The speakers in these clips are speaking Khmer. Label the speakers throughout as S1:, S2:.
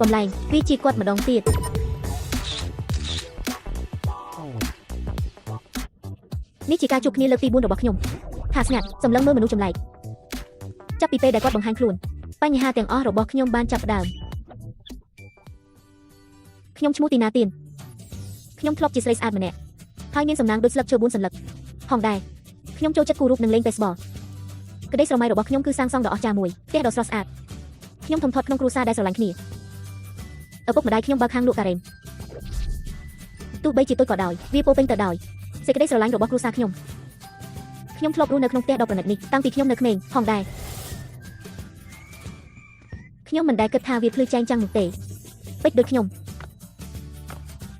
S1: បំលែងវាជាគាត់ម្ដងទៀតនេះជាការជួបគ្នាលើកទី4របស់ខ្ញុំថាស្ងាត់សម្លឹងមើលមនុស្សចម្លែកចាប់ពីពេលដែលគាត់បង្ហាញខ្លួនបញ្ហាទាំងអស់របស់ខ្ញុំបានចាប់ផ្ដើមខ្ញុំឈ្មោះទីណាទៀនខ្ញុំធ្លាប់ជាស្រីស្អាតម្នាក់ហើយមានសំណាងដូចស្លឹកឈើ4សន្លឹកផងដែរខ្ញុំចូលចិត្តគូររូបនិងលេងបេសបលក្តីស្រមៃរបស់ខ្ញុំគឺសាងសង់ដ៏អស្ចារ្យមួយផ្ទះដ៏ស្រស់ស្អាតខ្ញុំធំធាត់ក្នុងគ្រួសារដែលស្រឡាញ់គ្នាឪពុកម្ដាយខ្ញុំបើកហាងលក់ការ៉េមទោះបីជាតូចក៏ដោយវាពោពេញទៅដោយសេចក្តីស្រឡាញ់របស់គ្រួសារខ្ញុំធ្លាប់រស់នៅក្នុងផ្ទះដ៏ប្រណិតនេះតាំងពីខ្ញុំនៅក្មេងផងដែរខ្ញុំមិនដែលគិតថាវាភ្លឺចែងចាំងនោះទេពេចដូចខ្ញុំ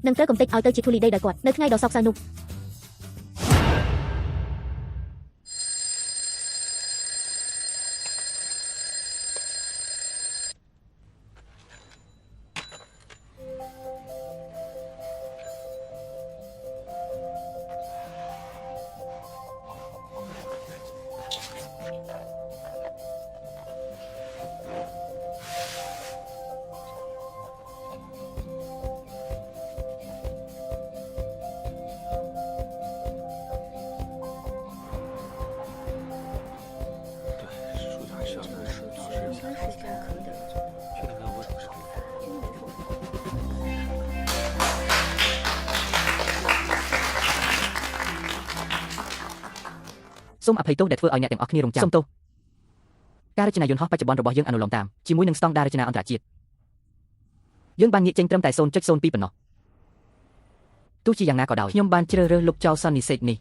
S1: នឹងត្រូវកំទេចឲ្យទៅជាធូលីដីដោយគាត់នៅថ្ងៃដ៏សោកសៅនោះ
S2: សូមអភ័យទោសដែលធ្វើឲ្យអ្នកទាំងអស់គ្នារងចាំសូមទោសការរចនាយន្តហោះបច្ចុប្បន្នរបស់យើងអនុលោមតាមជាមួយនឹងស្តង់ដាររចនាអន្តរជាតិយើងបានងាកចេញត្រឹមតែ 0.02 ប៉ុណ្ណោះទោះជាយ៉ាងណាក៏ដោយខ្ញុំបានជ្រើសរើសលុបចោលសន្និសេធនេះ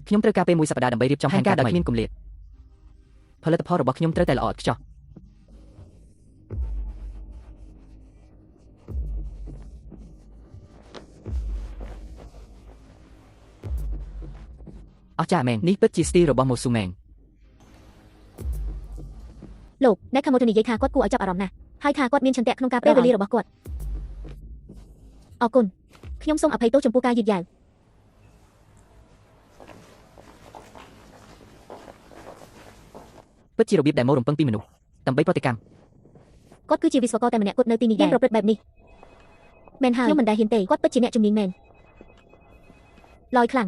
S2: ខ្ញុំត្រូវការពេលមួយសប្តាហ៍ដើម្បីរៀបចំផែនការដោយគ្មានគម្លាតផលិតផលរបស់ខ្ញុំត្រូវតែល្អឥតខ្ចោះអស្ចារ្យមែននេះពិតជាស្ទីលរបស់ម៉ូស៊ូមែង
S1: លោកអ្នកខាងម៉ូទូនិយាយថាគាត់គួរឲ្យចាប់អារម្មណ៍ណាស់ហើយថាគាត់មានឆន្ទៈក្នុងការពេលវេលារបស់គាត់អរគុណខ្ញុំសូមអភ័យទោសចំពោះការយឺតយ៉ាវ
S2: ពិតជារបៀបដែលមករំពឹងពីមនុស្សដើម្បីប្រតិកម្ម
S1: គាត់គឺជាវិស្វករតែម្នាក់គត់នៅទីនេះយ៉ាងប្រព្រឹត្តបែបនេះមែនហើយខ្ញុំមិនដែលហ៊ានទេគាត់ពិតជាអ្នកជំនាញមែនឡយខ្លាំង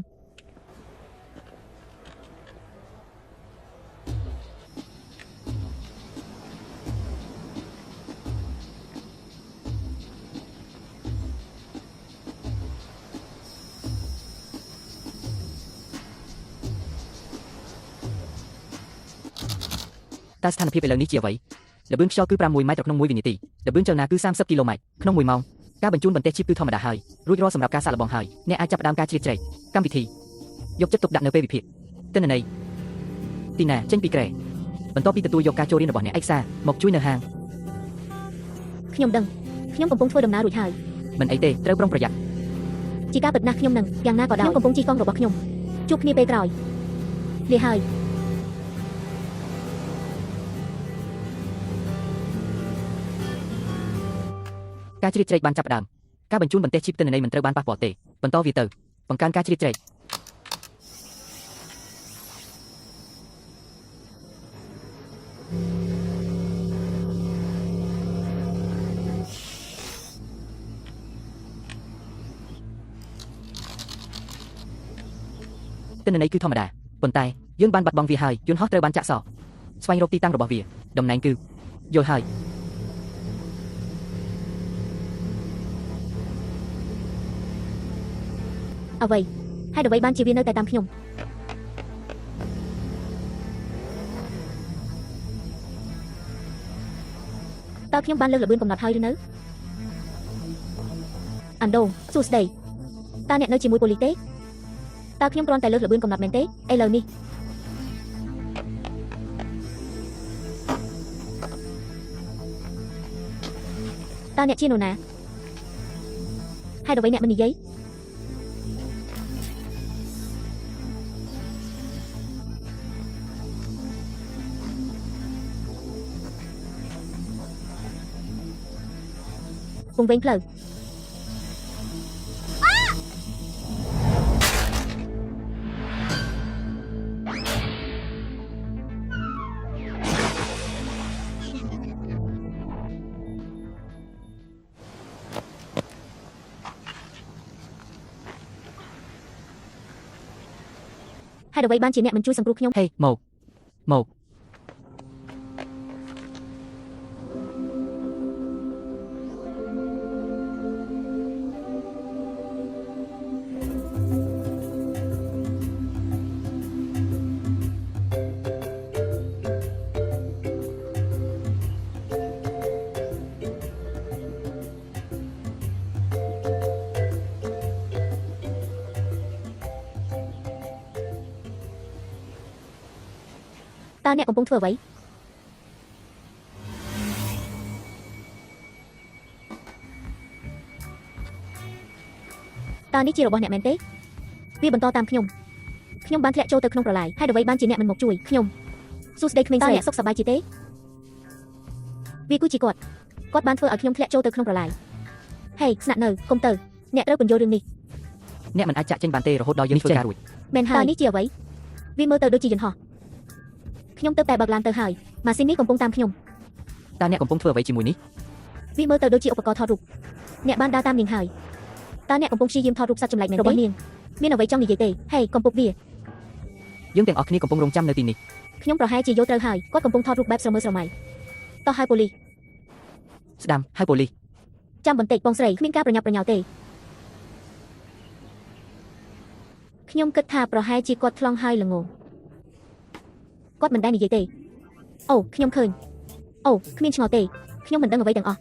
S2: តើស្ថានភាពឥឡូវនេះជាអ្វីល្បឿនខ្យល់គឺ6ម៉ែត្រក្នុង1វិនាទីល្បឿនចលនាគឺ30គីឡូម៉ែត្រក្នុង1ម៉ោងការបញ្ជូនបន្ទះជីបគឺធម្មតាហើយរួចរាល់សម្រាប់ការសាកល្បងហើយអ្នកអាចចាប់ផ្ដើមការជ្រៀតជ្រែកកម្មវិធីយកចិត្តទុកដាក់នៅពេលវិភាគទិន្នន័យទីណាចេញពីក្រែបន្ទាប់ពីទទួលយកការចូលរៀនរបស់អ្នកឯកសារមកជួយនៅហាង
S1: ខ្ញុំដឹងខ្ញុំកំពុងធ្វើដំណើររួចហើយ
S2: មិនអីទេត្រូវប្រុងប្រយ័ត្ន
S1: ជាការពិតណាស់ខ្ញុំនឹងយ៉ាងណាក៏ដោយខ្ញុំកំពុងជិះកង់របស់ខ្ញុំជួបគ្នាពេលក្រោយលាហើយ
S2: ការជ្រៀតជ្រែកបានចាប់ផ្ដើមការបញ្ជូនបន្ទះជីបទិន្នន័យមិនត្រូវបានប៉ះពាល់ទេបន្តវាទៅបង្កើនការជ្រៀតជ្រែកទិន្នន័យគឺធម្មតាប៉ុន្តែយើងបានបាត់បង់វាហើយយន្តហោះត្រូវបានចាក់សោស្វែងរកទីតាំងរបស់វាតំណែងគឺយល់ហើយ
S1: អ្វីហេតុអ្វីបានជាវានៅតែតាមខ្ញុំតើខ្ញុំបានលើកល្បឿនកំណត់ហើយឬនៅអាន់ដូសួស្ដីតើអ្នកនៅជាមួយប៉ូលីសទេតើខ្ញុំគ្រាន់តែលើកល្បឿនកំណត់មែនទេឥឡូវនេះតើអ្នកជានរណាហេតុអ្វីអ្នកមិននិយាយវង្វេងផ្លូវ ហេតុអ្វីបានជាអ្នកមិនជួយសង្គ្រោះខ្ញុំ
S2: ហេមក
S1: តើអ្នកកំពុងធ្វើអ្វីតើនេះជារបស់អ្នកមែនទេវាបន្តតាមខ្ញុំបានធ្លាក់ចូលទៅក្នុងប្រឡាយហេតុអ្វីបានជាអ្នកមិនមកជួយខ្ញុំសួស្ដីក្មេងស្រីអ្នកសុខសប្បាយជាទេវាគឺជាគាត់បានធ្វើឲ្យខ្ញុំធ្លាក់ចូលទៅក្នុងប្រឡាយហេស្នាក់នៅកុំទៅអ្នកត្រូវបញ្យល់រឿងនេះ
S2: អ្នកមិនអាចចាក់ចេញបានទេរហូតដល់យើងធ្វើការរួច
S1: មែនហើយតើនេះជាអ្វីវាមើលទៅដូចជាយន្តហោះខ្ញុំទៅតែបើកឡានទៅហើយម៉ាស៊ីននេះកំពុងតាមខ្ញុំ
S2: តើអ្នកកំពុងធ្វើអ្វីជាមួយនេះ
S1: វាមើលទៅដូចជាឧបករណ៍ថតរូបអ្នកបានដើរតាមនាងហើយតើអ្នកកំពុងព្យាយាមថតរូបសត្វចម្លែកមែនទេរបស់នាងមានអ្វីចង់និយាយទេហេកុំពុកវា
S2: យើងទាំងអស់គ្នាកំពុងរងចាំនៅទីនេះ
S1: ខ្ញុំប្រហែលជាយល់ត្រូវហើយគាត់កំពុងថតរូបបែបស្រមើស្រមៃតោះហើយប៉ូលីស
S2: ស្ដាំហើយប៉ូលីស
S1: ចាំបន្តិចបងស្រីគ្មានការប្រញាប់ប្រញាល់ទេខ្ញុំគិតថាប្រហែលជាគាត់ថ្លង់ហើយល្ងងគាត់មិនដែលនិយាយទេអូខ្ញុំឃើញអូគ្មានឆ្ងល់ទេខ្ញុំមិនដឹងអ្វីទាំងអស់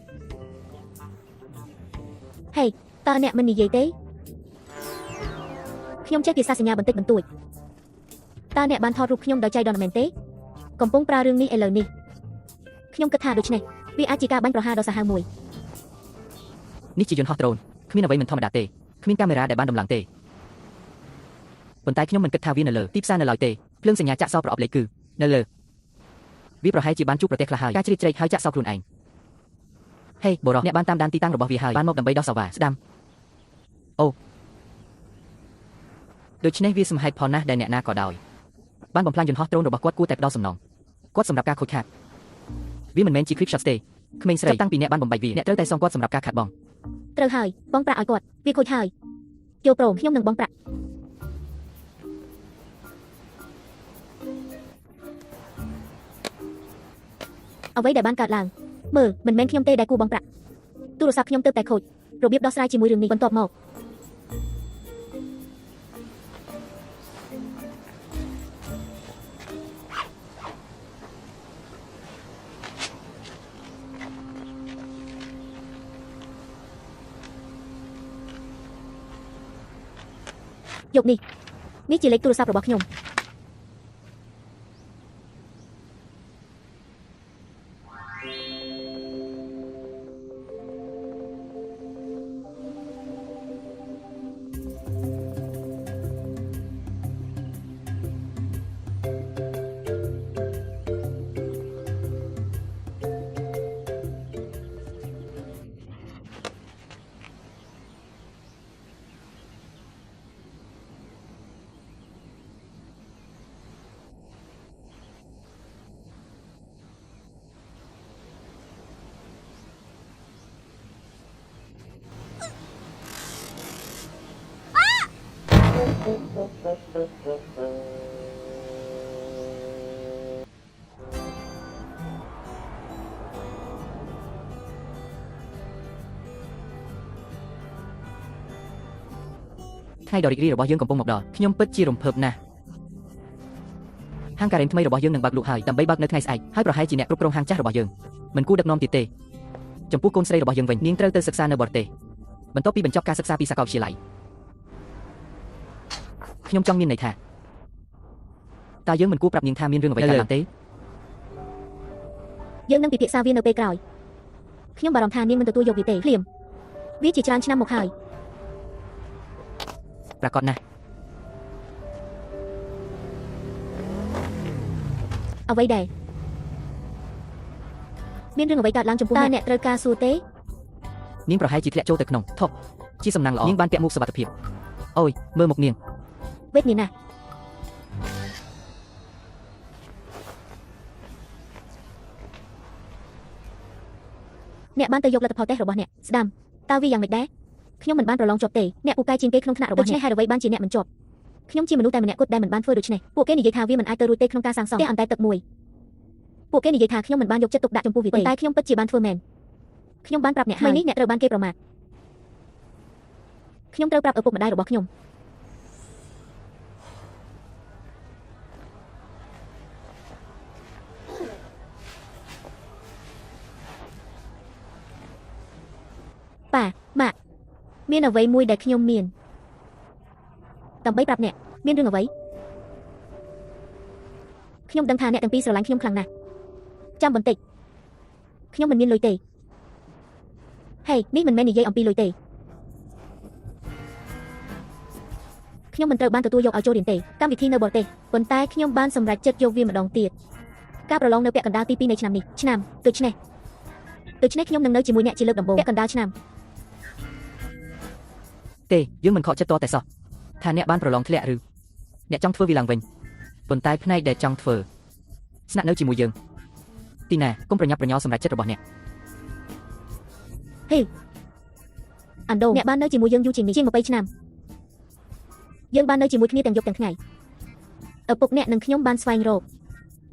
S1: ហេតើអ្នកមិននិយាយទេខ្ញុំចេះភាសាសញ្ញាបន្តិចបន្តួចតើអ្នកបានថតរូបខ្ញុំដោយចៃដន្យមែនទេកំពុងប្រើរឿងនេះឥឡូវនេះខ្ញុំគិតថាដូច្នេះវាអាចជាការបាញ់ប្រហារដ៏សាហាវមួយ
S2: នេះជាយន្តហោះដ្រូនគ្មានអ្វីមិនធម្មតាទេគ្មានកាមេរ៉ាដែលបានដំឡើងទេប៉ុន្តែខ្ញុំមិនគិតថាវានៅលើទីផ្សារនៅឡើយទេភ្លើងសញ្ញាចាក់សោប្រអប់លេខគឺនៅលើវាប្រហែលជាបានជួបប្រទេសខ្លះហើយការជ្រៀតជ្រែកហើយចាក់សោខ្លួនឯងហេបរោះអ្នកបានតាមដានទីតាំងរបស់វាហើយបានមកដើម្បីដោះសាវ៉ាស្ដាំអូដូច្នេះវាសមហេតុផលណាស់ដែលអ្នកណាក៏ដោយបានបំផ្លាញយន្តហោះដ្រូនរបស់គាត់គួរតែផ្ដោតសំណងគាត់សម្រាប់ការខូចខាតវាមិនមែនជា clip shot ទេក្មេងស្រីតាំងពីអ្នកបានបំបីវាអ្នកត្រូវតែសងគាត់សម្រាប់ការខាតបង់
S1: ត្រូវហើយបងប្រាក់ឲ្យគាត់វាខូចហើយចូលព្រមខ្ញុំនឹងបងប្រាក់អ្វីដែលបានកើតឡើងមើលមិនមែនខ្ញុំទេដែលគូបងប្រាក់ទូរស័ព្ទខ្ញុំទៅតែខូចរបៀបដោះស្រាយជាមួយរឿងនេះបន្ទាប់មកយកនេះជាលេខទូរស័ព្ទរបស់ខ្ញុំ
S2: ថ្ងៃដ៏រីករាយរបស់យើងកំពុងមកដល់ខ្ញុំពិតជារំភើបណាស់ហាងការ៉េមថ្មីរបស់យើងនឹងបើកលក់ហើយដើម្បីបើកនៅថ្ងៃស្អែកហើយប្រហែលជាអ្នកគ្រប់គ្រងហាងចាស់របស់យើងមិនគួរដឹកនាំទៀតទេចំពោះកូនស្រីរបស់យើងវិញនាងត្រូវទៅសិក្សានៅបរទេសបន្ទាប់ពីបញ្ចប់ការសិក្សាពីសាកលវិទ្យាល័យខ្ញុំចង់មានន័យថាតើយើងមិនគួរប្រាប់នាងថាមានរឿងអ្វីកើតឡើងទេ
S1: យើងនឹងពិភាក្សាវានៅពេលក្រោយខ្ញុំបារម្ភថានាងមិនទទួលយកវាទេភ្លាមវាជាច្រើនឆ្នាំមកហើយ
S2: ប្រាកដណាស់
S1: អ្វីដែរមានរឿងអ្វីកើតឡើងចំពោះអ្នកត្រូវការសួរទេ
S2: នាងប្រហែលជាធ្លាក់ចូលទៅក្នុងថប់ជាសំណាងល្អនាងបានពាក់មួកសុវត្ថិភាពអូយមើលមុខនាង
S1: វេទនាណាស់អ្នកបានទៅយកលទ្ធផលតេស្តរបស់អ្នកស្ដាំតើវាយ៉ាងម៉េចដែរខ្ញុំមិនបានប្រឡងជាប់ទេអ្នកពូកែជាងគេក្នុងថ្នាក់របស់អ្នកហេតុអ្វីបានជាអ្នកមិនជាប់ ខ្ញុំជាមនុស្សតែម្នាក់គត់ដែលមិនបានធ្វើដូច្នេះពួកគេនិយាយថាវាមិនអាចទៅរួចទេក្នុងការសាងសង់ផ្ទះអណ្តែតទឹកមួយពួកគេនិយាយថាខ្ញុំមិនបានយកចិត្តទុកដាក់ចំពោះវាទេតែខ្ញុំពិតជាបានធ្វើមែនខ្ញុំបានប្រាប់អ្នកហើយនេះអ្នកត្រូវបានគេប្រមាថខ្ញុំត្រូវប្រាប់ឪពុកម្ដាយរបស់ខ្ញុំប៉ាម៉ាក់មានអ្វីមួយដែលខ្ញុំមានដើម្បីប្រាប់អ្នកមានរឿងអ្វីខ្ញុំដឹងថាអ្នកទាំងពីរស្រឡាញ់ខ្ញុំខ្លាំងណាស់ចាំបន្តិចខ្ញុំមិនមានលុយទេហេនេះមិនមែននិយាយអំពីលុយទេខ្ញុំមិនត្រូវបានទទួលយកឲ្យចូលរៀនទេកម្មវិធីនៅបរទេសប៉ុន្តែខ្ញុំបានសម្រេចចិត្តយកវាម្ដងទៀតការប្រឡងនៅពាក់កណ្ដាលទី2នៃឆ្នាំនេះដូច្នេះខ្ញុំនឹងនៅជាមួយអ្នកជាលើកដំបូងពាក់កណ្ដាលឆ្នាំ
S2: ទេយើងមិនខកចិត្តតតែសោះថាអ្នកបានប្រឡងធ្លាក់ឬអ្នកចង់ធ្វើវាឡើងវិញប៉ុន្តែផ្នែកដែលចង់ធ្វើស្នាក់នៅជាមួយយើងទីណាកុំប្រញាប់ប្រញាល់សម្រេចចិត្តរបស់អ្នក
S1: ហេអាន់ដូអ្នកបាននៅជាមួយយើងយូរជាងនេះជាង20ឆ្នាំយើងបាននៅជាមួយគ្នាទាំងយប់ទាំងថ្ងៃឪពុកអ្នកនិងខ្ញុំបានស្វែងរក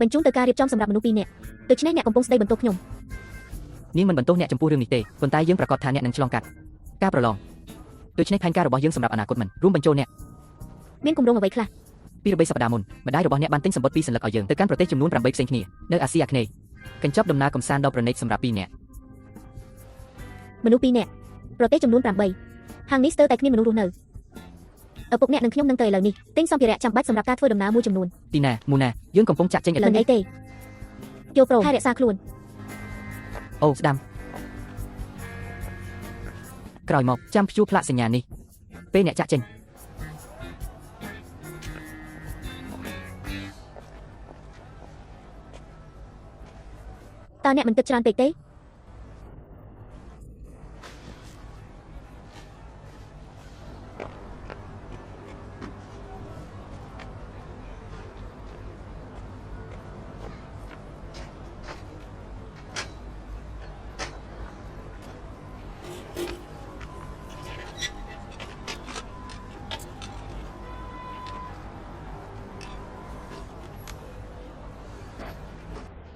S1: បញ្ជូនទៅការរៀបចំសម្រាប់មនុស្សពីរនាក់ដូច្នេះអ្នកកំពុងស្ដីបន្ទោសខ្ញុំ
S2: នាងមិនបន្ទោសអ្នកចំពោះរឿងនេះទេប៉ុន្តែយើងប្រកាសថាអ្នកនឹងឆ្លងកាត់ការប្រឡងដូច្នេះផែនការរបស់យើងសម្រាប់អនាគតមិនរួមបញ្ចូលអ្នក
S1: មានគម្រោងអ្វីខ្លះ
S2: ពី3សប្តាហ៍មុនម្ដាយរបស់អ្នកបានទិញសម្បត្តិពីរសន្លឹកឲ្យយើងទៅកាន់ប្រទេសចំនួន8ផ្សេងគ្នានៅអាស៊ីអាគ្នេយ៍កញ្ចប់ដំណើរកម្សាន្តដ៏ប្រណីតសម្រាប់2នាក់
S1: មនុស្ស2នាក់ប្រទេសចំនួន8ហាងនេះស្ទើរតែគ្មានមនុស្សរស់នៅឪពុកអ្នកនិងខ្ញុំនឹងទៅឥឡូវនេះទិញសម្ភារៈចាំបាច់សម្រាប់ការធ្វើដំណើរមួយចំនួន
S2: ទីណាមូណាយើងកំពុងចាក់ចេញឥឡូវ
S1: នេះទេយកប្រូថែរក្សាខ្លួន
S2: អូស្ដាំក្រោយមកចាំព្យួរផ្លាកសញ្ញានេះពេលអ្នកចាក់ចេញ
S1: តើអ្នកមិនគិតច្រើនពេកទេ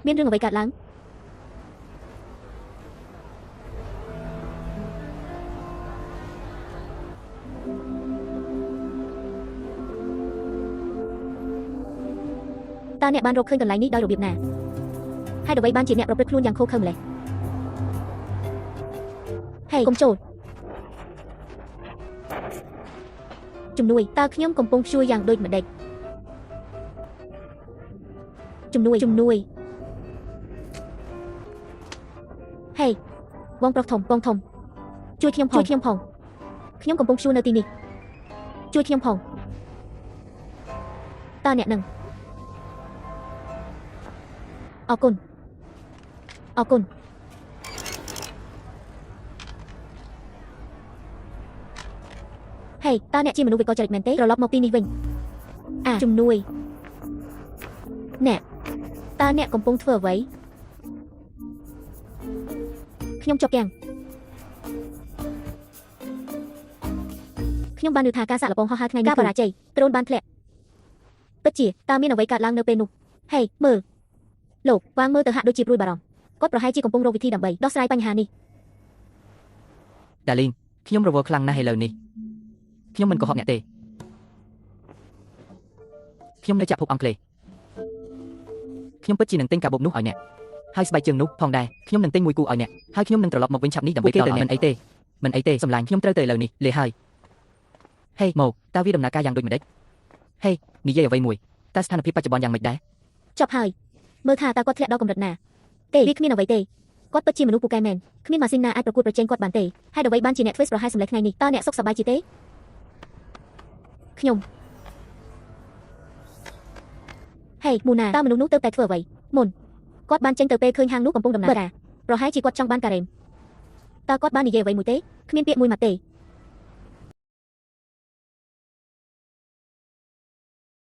S1: មានរឿងអ្វីកើតឡើងតើអ្នកបានរកឃើញកន្លែងនេះដោយរបៀបណាហើយអ្វីបានជាអ្នកប្រព្រឹត្តខ្លួនយ៉ាងឃោរឃៅម្ល៉េះហេកុំចូលជំនួយតើខ្ញុំកំពុងជួយយ៉ាងដូចម្ដេចជំនួយហេបងប្រុសធំជួយខ្ញុំផងខ្ញុំកំពុងជួនៅទីនេះជួយខ្ញុំផងតើអ្នកនឹងអរគុណហេតើអ្នកជាមនុស្សវិកលចរិតមែនទេត្រឡប់មកទីនេះវិញជំនួយអ្នកតើអ្នកកំពុងធ្វើអ្វីខ្ញុំជាប់គាំងខ្ញុំបានឮថាការសាកល្បងហោះហើរថ្ងៃនេះការបរាជ័យដ្រូនបានធ្លាក់ពិតជាតើមានអ្វីកើតឡើងនៅពេលនោះហេមើលលោកវ៉ាងមើលទៅហាក់ដូចជាព្រួយបារម្ភគាត់ប្រហែលជាកំពុងរកវិធីដើម្បីដោះស្រាយបញ្ហានេះ
S2: ដាលីងខ្ញុំរវល់ខ្លាំងណាស់ឥឡូវនេះខ្ញុំមិនកុហកអ្នកទេខ្ញុំនៅចាក់ភពអង់គ្លេសខ្ញុំពិតជានឹងទិញកាបូបនោះឲ្យអ្នកហើយស្បែកជើងនោះផងដែរខ្ញុំនឹងទិញមួយគូឲ្យអ្នកហើយខ្ញុំនឹងត្រឡប់មកវិញឆាប់នេះដើម្បីទៅមិនអីទេសម្លាញ់ខ្ញុំត្រូវទៅឥឡូវនេះលេហើយហេមកតើវាដំណើរការយ៉ាងដូចម្ដេចហេនិយាយអ្វីមួយតើស្ថានភាពបច្ចុប្បន្នយ៉ាងម៉េចដែរ
S1: ចប់ហើយមើលថាតើគាត់ធ្លាក់ដល់កម្រិតណាទេវាគ្មានអ្វីទេគាត់ពិតជាមនុស្សពូកែមែនគ្មានម៉ាស៊ីនណាអាចប្រកួតប្រជែងគាត់បានទេហើយអ្វីបានជាអ្នកធ្វើប្រហែលសម្លេចថ្ងៃនេះតើអ្នកសុខសប្បាយជាទេខ្ញុំហេមូណាតើមនុស្សនោះទៅតែធ្វើអ្វីមុនគាត់បានចេញទៅពេលឃើញហាងនោះកំពុងដំណើរការប្រហែលជាគាត់ចង់បានការ៉េមតើគាត់បាននិយាយអ្វីមួយទេគ្មានពាក្យមួយមកទេ